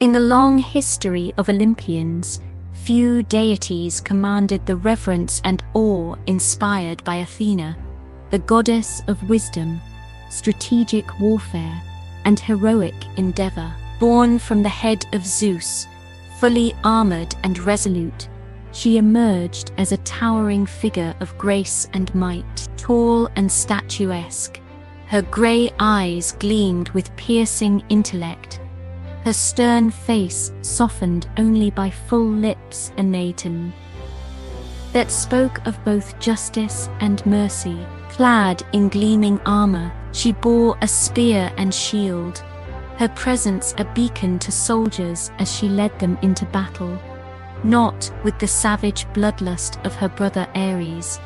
In the long history of Olympians, few deities commanded the reverence and awe inspired by Athena, the goddess of wisdom, strategic warfare, and heroic endeavor. Born from the head of Zeus, fully armored and resolute, she emerged as a towering figure of grace and might. Tall and statuesque, her grey eyes gleamed with piercing intellect, her stern face softened only by full lips anatom that spoke of both justice and mercy. Clad in gleaming armor, she bore a spear and shield, her presence a beacon to soldiers as she led them into battle, not with the savage bloodlust of her brother Ares,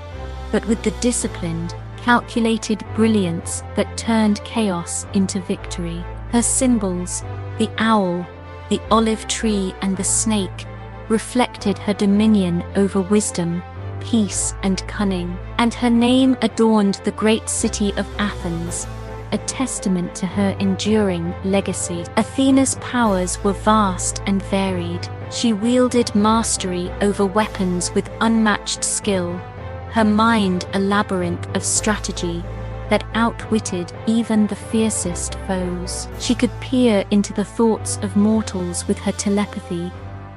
but with the disciplined, calculated brilliance that turned chaos into victory. Her symbols, the owl, the olive tree, and the snake, reflected her dominion over wisdom, peace, and cunning, and her name adorned the great city of Athens, a testament to her enduring legacy. Athena's powers were vast and varied. She wielded mastery over weapons with unmatched skill, her mind a labyrinth of strategy that outwitted even the fiercest foes. She could peer into the thoughts of mortals with her telepathy,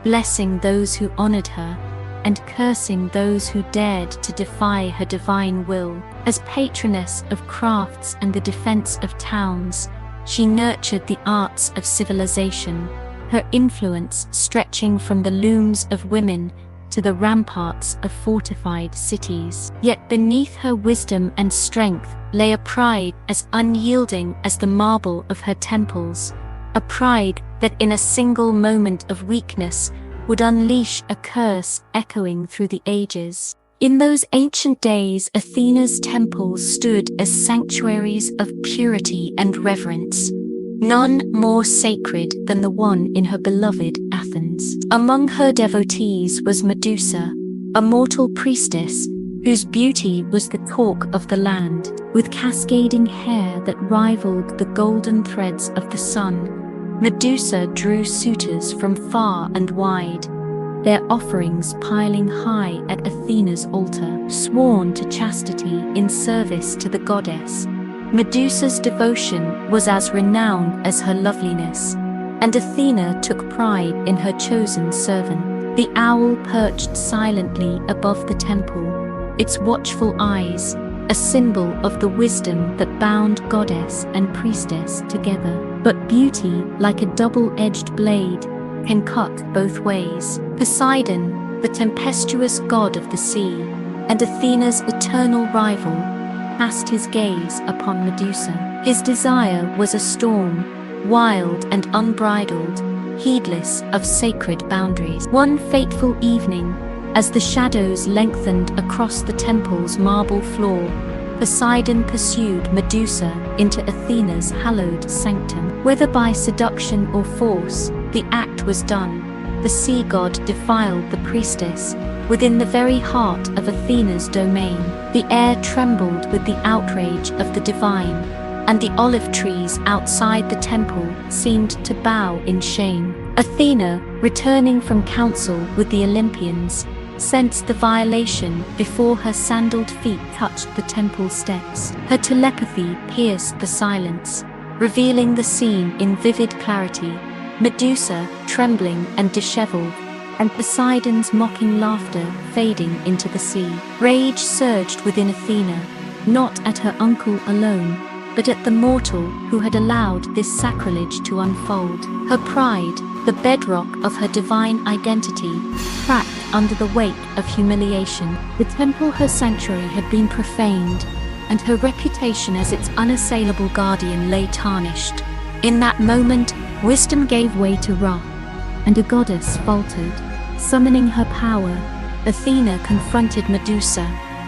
blessing those who honored her, and cursing those who dared to defy her divine will. As patroness of crafts and the defense of towns, she nurtured the arts of civilization, her influence stretching from the looms of women to the ramparts of fortified cities. Yet beneath her wisdom and strength lay a pride as unyielding as the marble of her temples, a pride that in a single moment of weakness would unleash a curse echoing through the ages. In those ancient days, Athena's temples stood as sanctuaries of purity and reverence, none more sacred than the one in her beloved Athens. Among her devotees was Medusa, a mortal priestess whose beauty was the talk of the land. With cascading hair that rivaled the golden threads of the sun, Medusa drew suitors from far and wide, their offerings piling high at Athena's altar. Sworn to chastity in service to the goddess, Medusa's devotion was as renowned as her loveliness, and Athena took pride in her chosen servant. The owl perched silently above the temple, its watchful eyes a symbol of the wisdom that bound goddess and priestess together. But beauty, like a double-edged blade, can cut both ways. Poseidon, the tempestuous god of the sea, and Athena's eternal rival, cast his gaze upon Medusa. His desire was a storm, wild and unbridled, heedless of sacred boundaries. One fateful evening, as the shadows lengthened across the temple's marble floor, Poseidon pursued Medusa into Athena's hallowed sanctum. Whether by seduction or force, the act was done. The sea god defiled the priestess within the very heart of Athena's domain. The air trembled with the outrage of the divine, and the olive trees outside the temple seemed to bow in shame. Athena, returning from council with the Olympians, sensed the violation before her sandaled feet touched the temple steps. Her telepathy pierced the silence, revealing the scene in vivid clarity: Medusa trembling and disheveled, and Poseidon's mocking laughter fading into the sea. Rage surged within Athena, not at her uncle alone, but at the mortal who had allowed this sacrilege to unfold. Her pride, the bedrock of her divine identity, cracked under the weight of humiliation. The temple, her sanctuary, had been profaned, and her reputation as its unassailable guardian lay tarnished. In that moment, wisdom gave way to wrath, and a goddess faltered. Summoning her power, Athena confronted Medusa,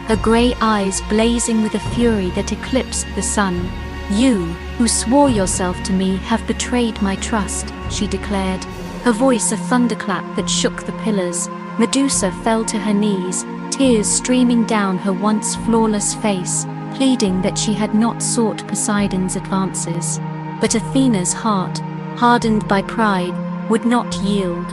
her grey eyes blazing with a fury that eclipsed the sun. "You, who swore yourself to me, have betrayed my trust," she declared, her voice a thunderclap that shook the pillars. Medusa fell to her knees, tears streaming down her once flawless face, pleading that she had not sought Poseidon's advances. But Athena's heart, hardened by pride, would not yield.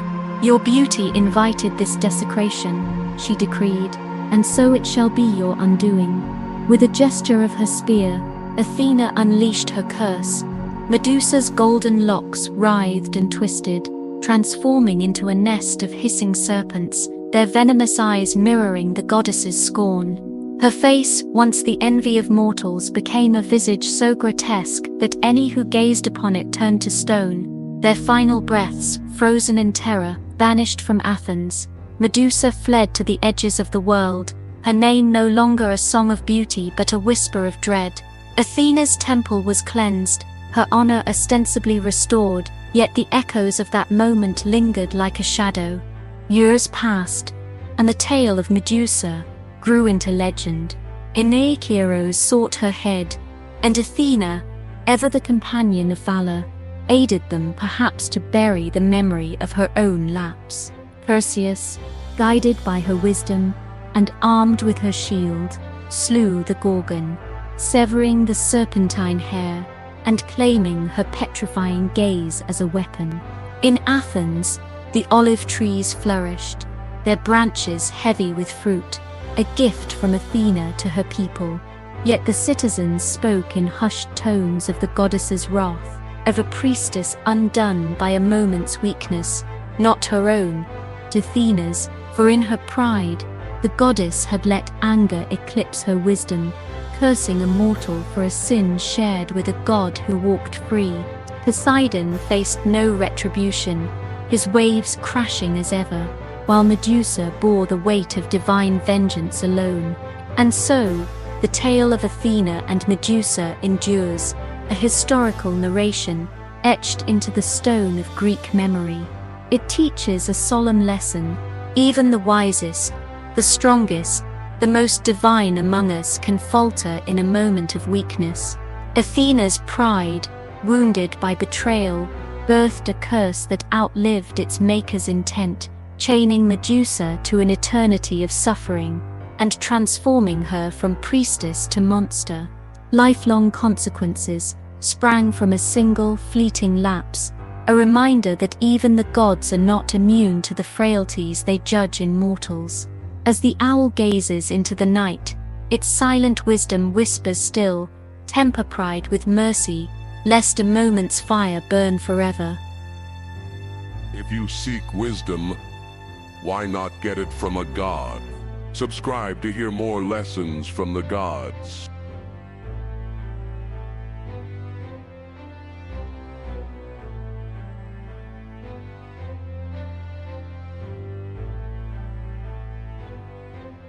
Your beauty invited this desecration, she decreed, and so it shall be your undoing. With a gesture of her spear, Athena unleashed her curse. Medusa's golden locks writhed and twisted, transforming into a nest of hissing serpents, their venomous eyes mirroring the goddess's scorn. Her face, once the envy of mortals, became a visage so grotesque that any who gazed upon it turned to stone. Their final breaths, frozen in terror, banished from Athens. Medusa fled to the edges of the world, her name no longer a song of beauty but a whisper of dread. Athena's temple was cleansed, her honor ostensibly restored, yet the echoes of that moment lingered like a shadow. Years passed, and the tale of Medusa grew into legend. Innate heroes sought her head, and Athena, ever the companion of valor, aided them perhaps to bury the memory of her own lapse. Perseus, guided by her wisdom and armed with her shield, slew the Gorgon, severing the serpentine hair and claiming her petrifying gaze as a weapon. In Athens, the olive trees flourished, their branches heavy with fruit, a gift from Athena to her people. Yet the citizens spoke in hushed tones of the goddess's wrath, of a priestess undone by a moment's weakness, not her own, Athena's, for in her pride, the goddess had let anger eclipse her wisdom, cursing a mortal for a sin shared with a god who walked free. Poseidon faced no retribution, his waves crashing as ever, while Medusa bore the weight of divine vengeance alone. And so, the tale of Athena and Medusa endures, a historical narration etched into the stone of Greek memory. It teaches a solemn lesson. Even the wisest, the strongest, the most divine among us can falter in a moment of weakness. Athena's pride, wounded by betrayal, birthed a curse that outlived its maker's intent, chaining Medusa to an eternity of suffering and transforming her from priestess to monster. Lifelong consequences sprang from a single fleeting lapse, a reminder that even the gods are not immune to the frailties they judge in mortals. As the owl gazes into the night, its silent wisdom whispers still, temper pride with mercy, lest a moment's fire burn forever. If you seek wisdom, why not get it from a god? Subscribe to hear more lessons from the gods.